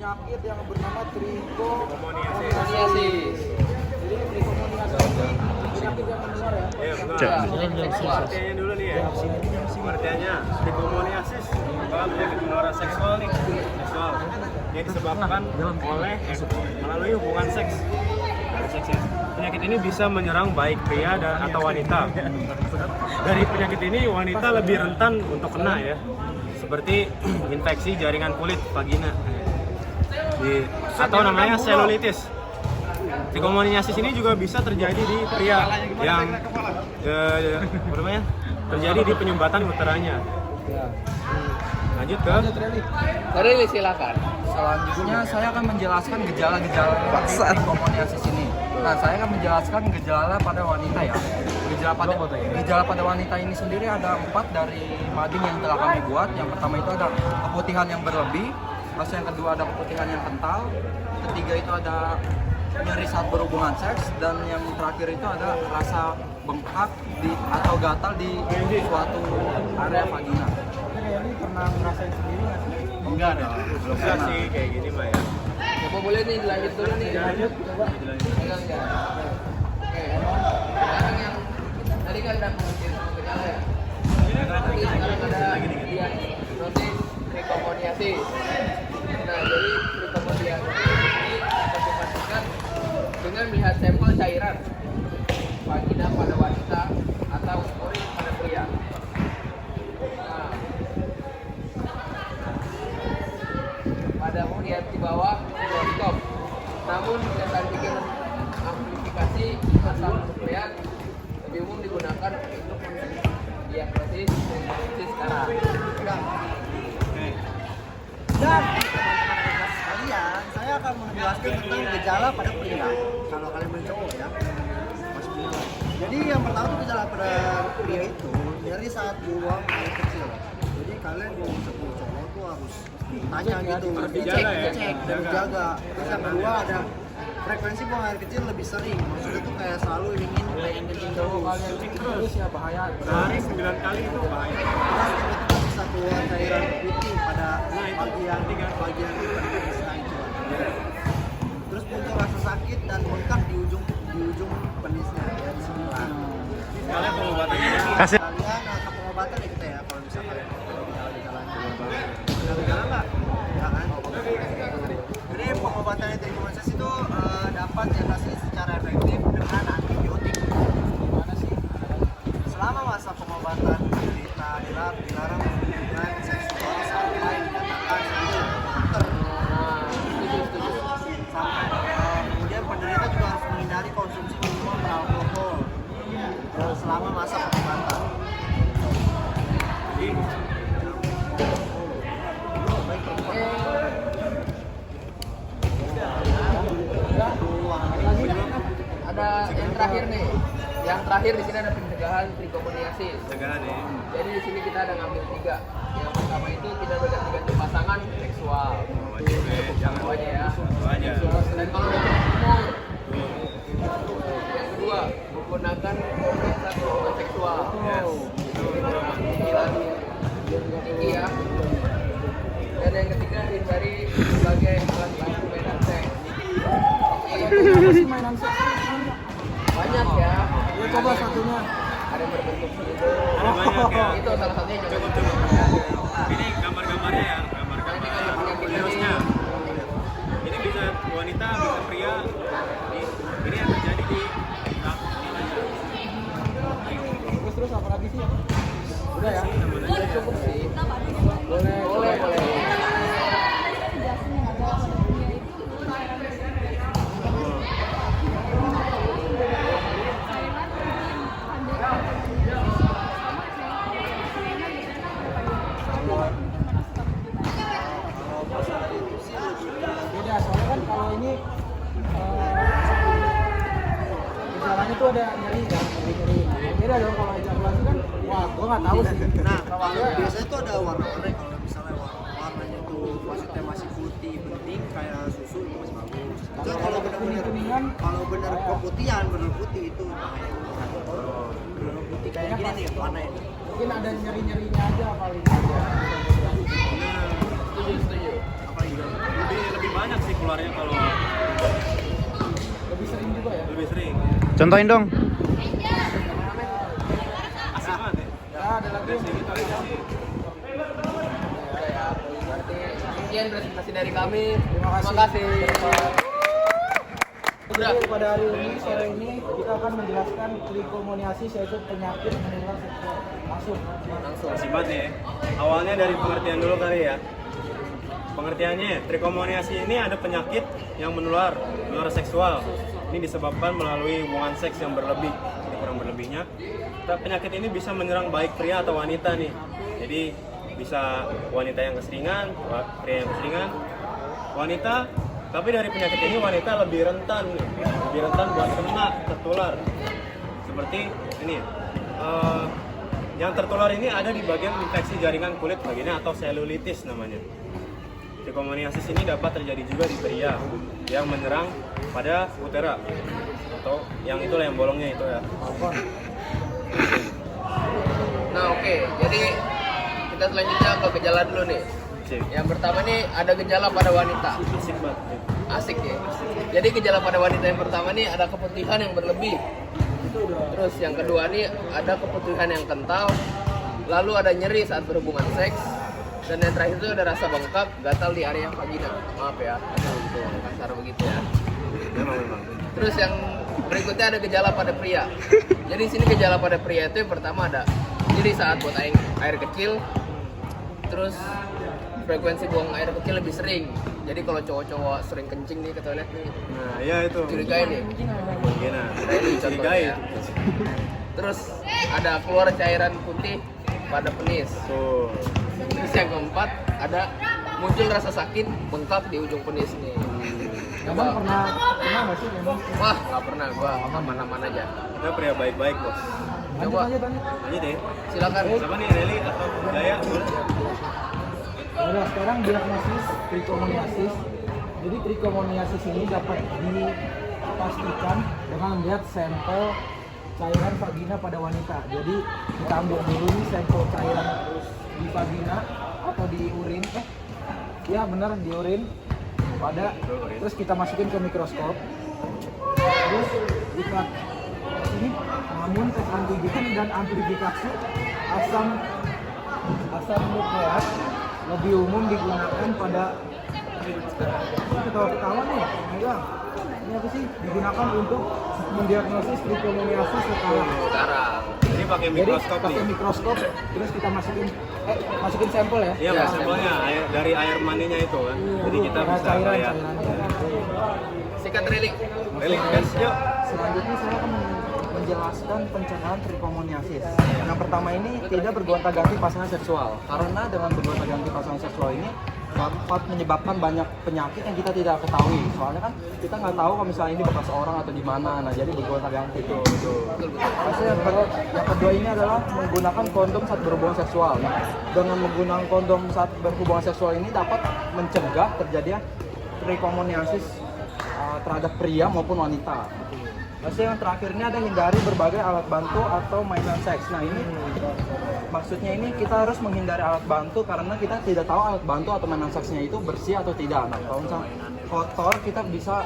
penyakit yang bernama trichomoniasis. Jadi trichomoniasis ini penyakit yang menular ya. Iya betul. Artinya dulu nih ya. Artinya trichomoniasis adalah penyakit menular seksual nih. Seksual yang disebabkan oleh melalui hubungan seks. Penyakit ini bisa menyerang baik pria atau wanita. Dari penyakit ini wanita lebih rentan untuk kena ya, seperti infeksi jaringan kulit vagina atau namanya selulitis. Trichomoniasis ini juga bisa terjadi di pria yang terjadi di penyumbatan uteranya. Lanjut ke Rili, silakan. Selanjutnya saya akan menjelaskan gejala-gejala trichomoniasis ini. Nah, saya akan menjelaskan gejala pada wanita ya. Gejala pada wanita ini sendiri ada 4 dari mading yang telah kami buat. Yang pertama itu ada keputihan yang berlebih, terus yang kedua ada keputihan yang kental, ketiga itu ada nyeri saat berhubungan seks, dan yang terakhir itu ada rasa bengkak atau gatal di suatu area vagina. Ini pernah ngerasain sendiri nggak sih? enggak dong, belum sih kayak gini mah ya. Coba boleh nih dilanjut dulu nih. Coba. Pegang ya. Oke. Sekarang yang tadi kan udah mengerti sama gejala ya. Jadi sekarang ada diagnosis trichomoniasis. Nah, jadi trichomoniasis ini dapat dipastikan dengan melihat sampel cairan vagina pada wanita atau urin pada pria. Nah, pada lihat di bawah mikroskop. Namun tes antigen amplifikasi asal nukleat lebih umum digunakan untuk mendiagnosis trichomoniasis sekarang. Dan teman-teman sekalian, saya akan menjelaskan tentang gejala pada pria. Kalau kalian boleh cowok ya, Mas Bimo. Jadi yang pertama itu gejala pada pria itu nyeri saat buang air kecil. Jadi kalian kalau sebelum cowok tuh harus tanya gitu, dicek, dan dijaga. Terus yang kedua ada frekuensi buang air kecil lebih sering. Maksudnya tuh kayak selalu ingin pengen kencing cowok kalian terus ya bahaya. Sehari 9 kali itu bahaya. Terus yang ketiga bisa keluar cairan putih pada bagian penisnya itu. Terus muncul rasa sakit dan bengkak di ujung penisnya ya di sini lah. Kalian pengobatannya Kasih kalian atau pengobatan ya kita ya kalau misalkan ada gejala nggak? Ya kan? Jadi pengobatannya trichomoniasis itu dapat diatasi secara efektif dengan antibiotik. Gimana sih? Selama masa pengobatan penderita dilarang hubungan seksual sampai dinyatakan sembuh dokter. Kemudian penderita juga harus menghindari konsumsi minuman beralkohol selama masa pengobatan. Ada yang terakhir nih. Yang terakhir di sini ada pencegahan trichomoniasis. Pencegahan ya. Jadi di sini kita ada ngambil 3. Yang pertama itu tidak berganti-ganti pasangan seksual. Jangan Semuanya ya. aja. Dan kalau udah umur, yang kedua menggunakan kondom saat hubungan seksual. Tinggi ya. Dan yang ketiga hindari sebagai alat bantu mainan seks. Apa sih mainan seks? Banyak ya. Ya, coba satunya. Ada yang berbentuk segitu. Ada banyak ya. Itu salah satunya Coba. Ini gambar-gambarnya ya, gambar-gambar virusnya. Ini bisa wanita, bisa pria. Ini yang terjadi di Terus apa lagi sih? Udah ya? Udah cukup sih. Boleh. Beda, soalnya kan kalau ini gejalanya tuh ada nyeri kan, nyeri. Beda dong kalau ejakulasi kan, wah gua nggak tahu sih. Nah, kalau biasanya tuh ada warna-warna, kalau misalnya warnanya tuh maksudnya masih putih penting kayak susu itu masih bagus. Kalau benar-benar benar keputihan, benar putih itu benar putih kayak gini nih warna ini. Mungkin ada nyeri-nyerinya aja kali. Setuju. lebih baik Contohin dong. Asik banget ya. Ada lagi. Berarti sekian presentasi dari kami. Terima kasih. Udah. Pada hari ini, sore ini kita akan menjelaskan trichomoniasis, yaitu penyakit menular seksual. Masuk. Asik banget nih ya. Awalnya dari pengertian dulu kali ya. Pengertiannya, trichomoniasis ini ada penyakit yang menular seksual. Ini disebabkan melalui hubungan seks yang berlebih. Ini kurang berlebihnya. Penyakit ini bisa menyerang baik pria atau wanita nih. Jadi bisa wanita yang keseringan, pria yang keseringan, wanita. Tapi dari penyakit ini wanita lebih rentan buat kena tertular. Seperti ini. Yang tertular ini ada di bagian infeksi jaringan kulit vagina atau selulitis namanya. Trichomoniasis ini dapat terjadi juga di pria yang menyerang pada utera atau yang itulah yang bolongnya itu ya. Nah oke, jadi kita selanjutnya ke gejala dulu nih. Cik. Yang pertama nih ada gejala pada wanita. Asik banget. Asik ya. Jadi gejala pada wanita yang pertama nih ada keputihan yang berlebih. Terus yang kedua nih ada keputihan yang kental. Lalu ada nyeri saat berhubungan seks. Dan yang terakhir itu ada rasa bengkak, gatal di area vagina. Maaf ya, kasar begitu ya. Memang. Terus yang berikutnya ada gejala pada pria. Jadi di sini gejala pada pria itu yang pertama ada nyeri saat buang air kecil. Terus frekuensi buang air kecil lebih sering. Jadi kalau cowok-cowok sering kencing nih ke toilet nih, Nah, iya itu. curigain nih. Gimana? Ini contohnya. Terus ada keluar cairan putih pada penis. Tuh. Terus yang keempat ada muncul rasa sakit bengkak di ujung penis nih. Abang pernah nggak sih memang? Wah, nggak pernah, gua aman-aman aja. Kita pria baik-baik, Bos. Coba, Lanjut deh. silakan. Siapa nih, Nelly atau Daya? Udah, sekarang diagnosis trichomoniasis. Jadi trichomoniasis ini dapat dipastikan dengan melihat sampel cairan vagina pada wanita. Jadi kita ambil dulu nih sampel cairan di vagina atau di urin. Ya benar, di urin. Terus kita masukin ke mikroskop. Terus kita ini namun tes antigen dan amplifikasi asam nukleat lebih umum digunakan pada ketawa-ketawa nih, megang. Ini apa sih? Digunakan untuk mendiagnosis trichomoniasis sekarang. Ini pakai Jadi mikroskop pakai nih. mikroskop, terus kita masukin sampel ya. Iya, Ya, sampelnya dari air maninya itu kan. Jadi kita Nah, bisa lihat. Sikat relik. Nelly, guys, yuk. Selanjutnya saya akan menjelaskan pencegahan trichomoniasis. Yang pertama ini tidak bergonta-ganti pasangan seksual. Karena dengan bergonta-ganti pasangan seksual ini dapat menyebabkan banyak penyakit yang kita tidak ketahui. Soalnya kan kita nggak tahu kalau misalnya ini bekas orang atau di mana. Nah, jadi bergonta-ganti itu. Terus yang kedua ini adalah menggunakan kondom saat berhubungan seksual. Nah, dengan menggunakan kondom saat berhubungan seksual ini dapat mencegah terjadinya trichomoniasis terhadap pria maupun wanita. Terus yang terakhir ini ada hindari berbagai alat bantu atau mainan seks. Nah ini maksudnya ini kita harus menghindari alat bantu karena kita tidak tahu alat bantu atau mainan seksnya itu bersih atau tidak. Nah kalau misalnya kotor kita bisa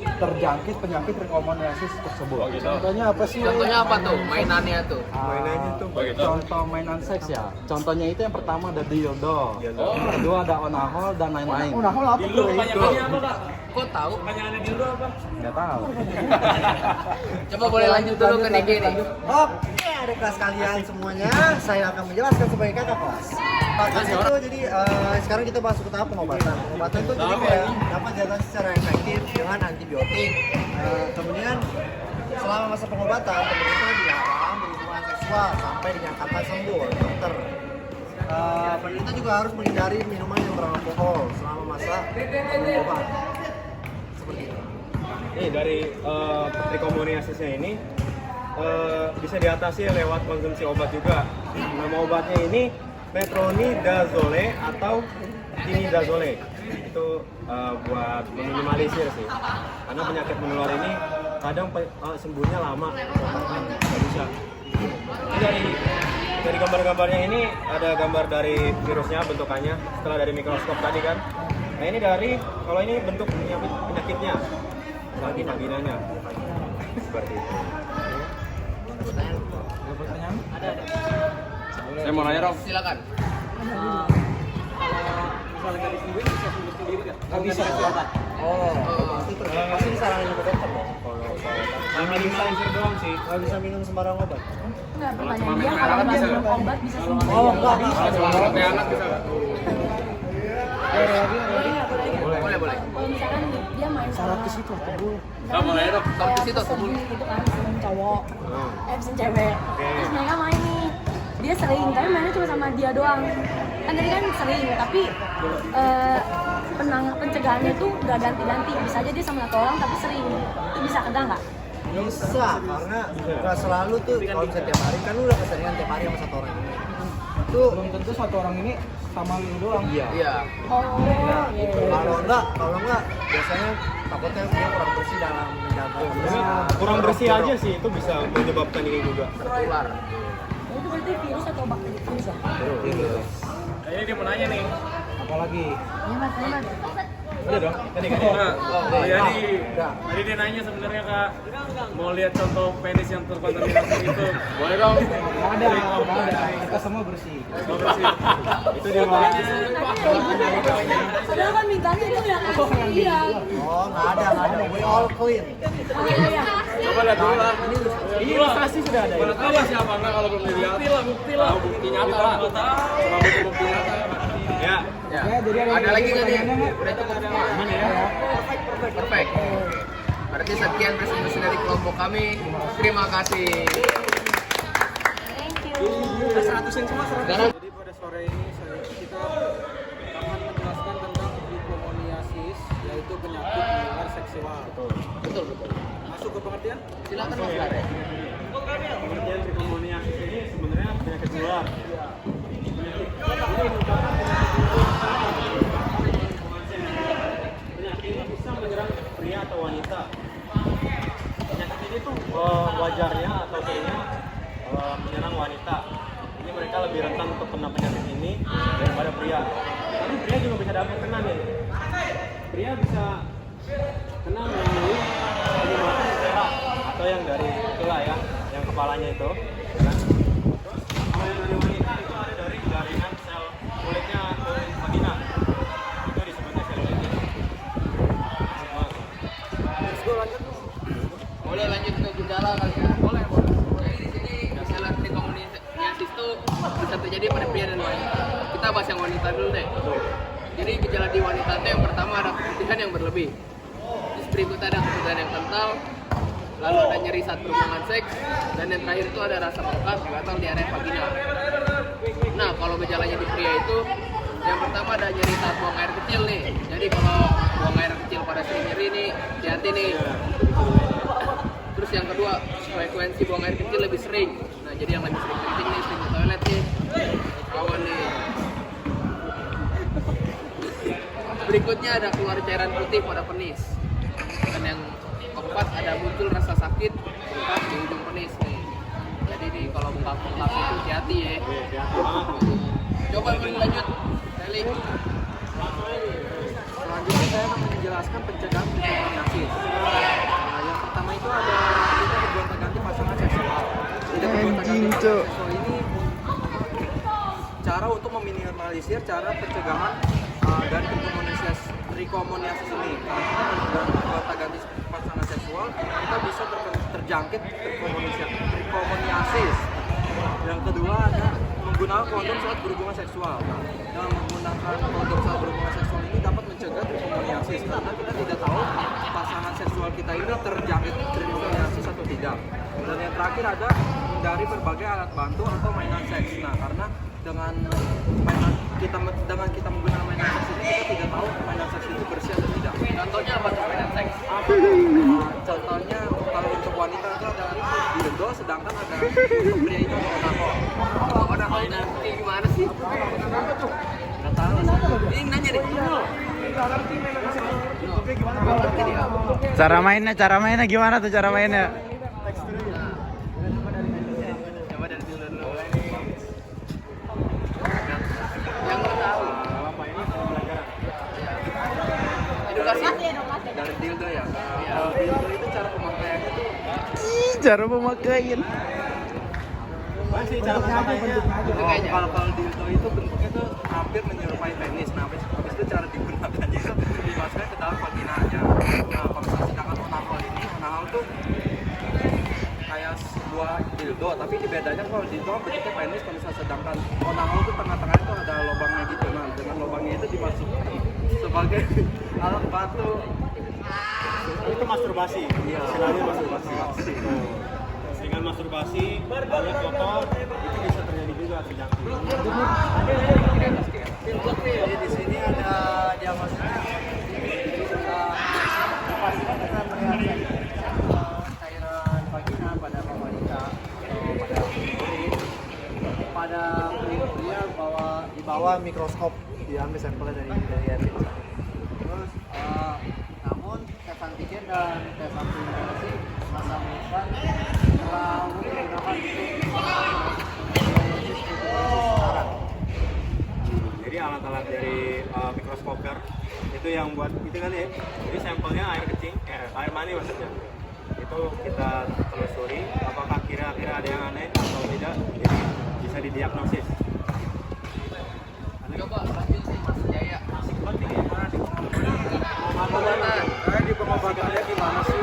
terjangkit penyakit trichomoniasis tersebut. Contohnya apa sih? Contohnya apa tuh? Mainannya tuh. Mainannya tuh Contoh mainan seks ya. Contohnya itu yang pertama ada dildo. Yang kedua ada onahol dan lain-lain. Onahol apa tuh? Kok tahu? Nggak tahu. Coba boleh lanjut dulu ke Niki nih. Oke, adik kelas kalian semuanya, saya akan menjelaskan sebagai kakak kelas. Kelas itu jadi sekarang kita masuk ke tahap pengobatan. Pengobatan itu jadi kayak dapat diatasi secara efektif dengan antibiotik. Kemudian selama masa pengobatan, penderita dilarang berhubungan seksual sampai dinyatakan sembuh oleh dokter. Penderita juga harus menghindari minuman yang beralkohol selama masa pengobatan. Seperti itu. Nih dari trichomoniasisnya ini bisa diatasi lewat konsumsi obat juga. Nama obatnya ini metronidazole atau tinidazole. Itu buat meminimalisir sih. Karena penyakit menular ini kadang sembuhnya lama, nggak bisa. Ini dari gambar-gambarnya ini ada gambar dari virusnya, bentukannya setelah dari mikroskop tadi kan. Nah ini dari, kalau ini bentuk penyakitnya, lagi vaginanya. Seperti itu. Ada pertanyaan? Ada. Saya mau nanya dong. Silakan. Misalnya nggak disembuhin bisa sembuh sendiri nggak? Nggak bisa. Oh, itu pasti disaranin ke dokter dong. Kalau Minimal doang sih. nggak bisa minum sembarang obat. Enggak, pertanyaan dia kalau dia minum obat bisa sembuh. Oh, nggak bisa. Sampai anak bisa nggak? Boleh. Kalau misalkan dia main sama Nggak mau nanya dong. Kalau di situ peserta gitu kan, pesen cowok, pesen cewek. Terus mereka main nih, dia sering, tapi mainnya cuma sama dia doang. Kan tadi kan sering, tapi pencegahannya tuh nggak ganti-ganti. Bisa aja dia sama satu orang tapi sering. Itu bisa kena nggak? Bisa, karena nggak selalu tuh kalau misalnya tiap hari kan lu udah keseringan tiap hari sama satu orang ini. Itu Belum tentu satu orang ini sama lu doang. iya. Iya. Oh, gitu. Kalau enggak biasanya takutnya dia kurang bersih dalam menjaga kebersihan. Kurang bersih aja sih itu bisa menyebabkan ini juga. Tertular. Itu berarti virus atau bakteri virus ya? Kayaknya dia mau nanya nih. Apalagi Hemat. Udah dong. Tadi kan tadi dia nanya sebenarnya Kak, mau lihat contoh penis yang terkontaminasi itu. Boleh dong. nggak ada. Kita semua bersih. Mau bersih. Itu dia mau. Padahal kan mintanya itu yang iya. Oh, nggak ada. We all clean. Iya. Coba lihat dulu lah. Ini ilustrasi sudah ada. Mana tahu siapa enggak kalau belum dilihat. Bukti lah. Bukti nyata lah. Bukti nyata. Ya. Ya. Ya, jadi Ada lagi nggak nih? pertanyaannya nggak? Udah cukup semua. Mana ya? Perfect. Berarti sekian presentasi dari kelompok kami. Terima kasih. Thank you. Sekarang Jadi pada sore ini kita akan menjelaskan tentang trichomoniasis, yaitu penyakit menular seksual. betul. Masuk ke pengertian? Silakan Mas Lare. Pengertian trichomoniasis ini sebenarnya penyakit menular. Penyakit ini bisa menyerang pria atau wanita. Penyakit ini tuh wajarnya atau seringnya menyerang wanita. Jadi mereka lebih rentan untuk kena penyakit ini daripada pria. Tapi pria juga bisa dapat kena nih. Pria bisa kena melalui penyemprotan cairan atau yang dari itulah ya, yang kepalanya itu. Kan? Kalau yang dari wanita itu ada dari jaringan sel kulitnya ke vagina. Itu disebutnya selulitis. Boleh lanjut ke gejala kali ya? Boleh. Jadi di sini gejala trichomoniasis itu bisa terjadi pada pria dan wanita. Kita bahas yang wanita dulu deh. Jadi gejala di wanita itu yang pertama ada keputihan yang berlebih. Terus berikutnya ada keputihan yang kental, lalu ada nyeri saat berhubungan seks, dan yang terakhir itu ada rasa bengkak gatal di area vagina. Nah, kalau gejalanya di pria itu yang pertama ada nyeri saat buang air kecil nih. Jadi kalau buang air kecil pada sering nyeri nih, hati-hati nih. Terus yang kedua, frekuensi buang air kecil lebih sering. Nah, jadi yang lebih sering kencing nih, sering ke toilet nih, rawan nih. Berikutnya ada keluar cairan putih pada penis. Dan yang keempat ada muncul rasa sakit bengkak di ujung penis nih. Jadi nih kalau bengkak-bengkak itu hati-hati ya. Coba lanjut, Deli. Selanjutnya saya akan menjelaskan pencegahan trichomoniasis. Yang pertama itu ada kita bergonta-ganti pasangan seksual. Tidak bergonta-ganti pasangan seksual ini cara untuk meminimalisir cara pencegahan dari trichomoniasis ini. Karena dengan bergonta-ganti pasangan seksual kita bisa terjangkit trichomoniasis. Yang kedua ada menggunakan kondom saat berhubungan seksual. Dengan menggunakan kondom saat berhubungan seksual ini dapat mencegah trichomoniasis karena kita tidak tahu pasangan seksual kita ini terjangkit trichomoniasis atau tidak. Dan yang terakhir ada hindari berbagai alat bantu atau mainan seks. Nah, karena dengan kita menggunakan mainan seks ini kita tidak tahu mainan seks itu bersih atau tidak. Contohnya apa tuh mainan seks? Contohnya kalau untuk wanita itu ada dildo, sedangkan ada untuk pria itu ada onako. Oh, ada mainan kayak gimana sih? Nggak tahu. Ini nanya deh. Cara mainnya gimana tuh cara mainnya? Coba dari dulu. Yang lo tahu. Edukasi. Dari dildo ya. Kalau dildo itu cara pemakaiannya tuh Cara pemakaian. Masih cara pemakaiannya. Kalau dildo itu bentuknya tuh hampir menyerupai penis. Nah, habis itu cara digunakannya itu dimasukkan ke dalam vaginanya. Nah, kalau misalnya sedangkan onahol tuh kayak sebuah dildo, tapi bedanya kalau dildo bentuknya penis, kalau misalnya sedangkan onahol tuh tengah-tengahnya tuh ada lubangnya gitu. Nah, dengan lubangnya itu dimasukkan sebagai alat batu. Itu masturbasi. Iya. Istilahnya masturbasi. Dengan masturbasi banyak kotor itu bisa terjadi juga penyakit. Jadi di sini ada diagnosisnya dipastikan dengan melihat cairan vagina pada wanita atau pada kulit. Pada dia di bawah mikroskop diambil sampelnya dari air. Terus namun tes antigen dan tes antigenasi masalahkan selalu menggunakan Jadi alat-alat dari mikroskoper itu yang buat itu kan ya. Jadi sampelnya air kencing, air mani maksudnya. Itu kita telusuri apakah kira-kira ada yang aneh atau tidak. Jadi bisa didiagnosis. Coba lanjut sih Mas Jaya. Penting ya. Pengobatan. Di pengobatannya gimana sih?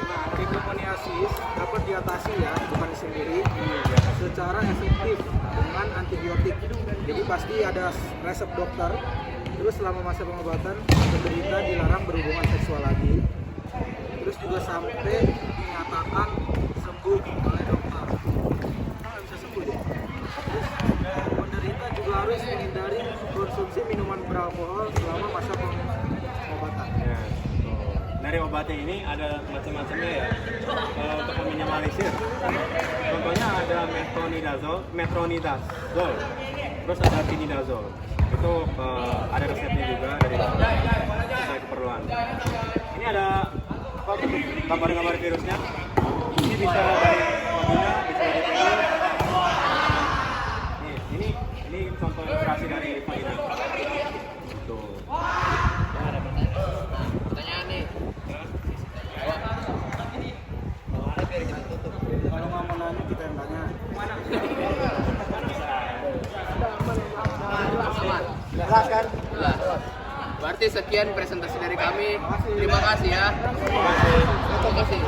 Nah, trichomoniasis dapat diatasi ya, bukan sendiri, secara efektif dengan antibiotik. Jadi pasti ada resep dokter. Terus selama masa pengobatan, penderita dilarang berhubungan seksual lagi. Terus juga sampai dinyatakan sembuh oleh dokter. Nah, bisa sembuh ya. Terus penderita juga harus menghindari konsumsi minuman beralkohol selama masa pengobatan. Ya. Dari obatnya ini ada macam-macamnya ya. Untuk meminimalisir. Contohnya ada metronidazole, terus ada tinidazole. Itu ada resepnya juga dari dokter sesuai keperluan. Ini ada gambar-gambar virusnya. Ini bisa dari vagina, bisa dari penis. Ini contoh ilustrasi dari vagina. Tuh. Pertanyaan nih. Kalau nggak mau nanya kita yang tanya. Aman. jelas kan? Jelas. Berarti sekian presentasi dari kami. Terima kasih ya. Terima kasih.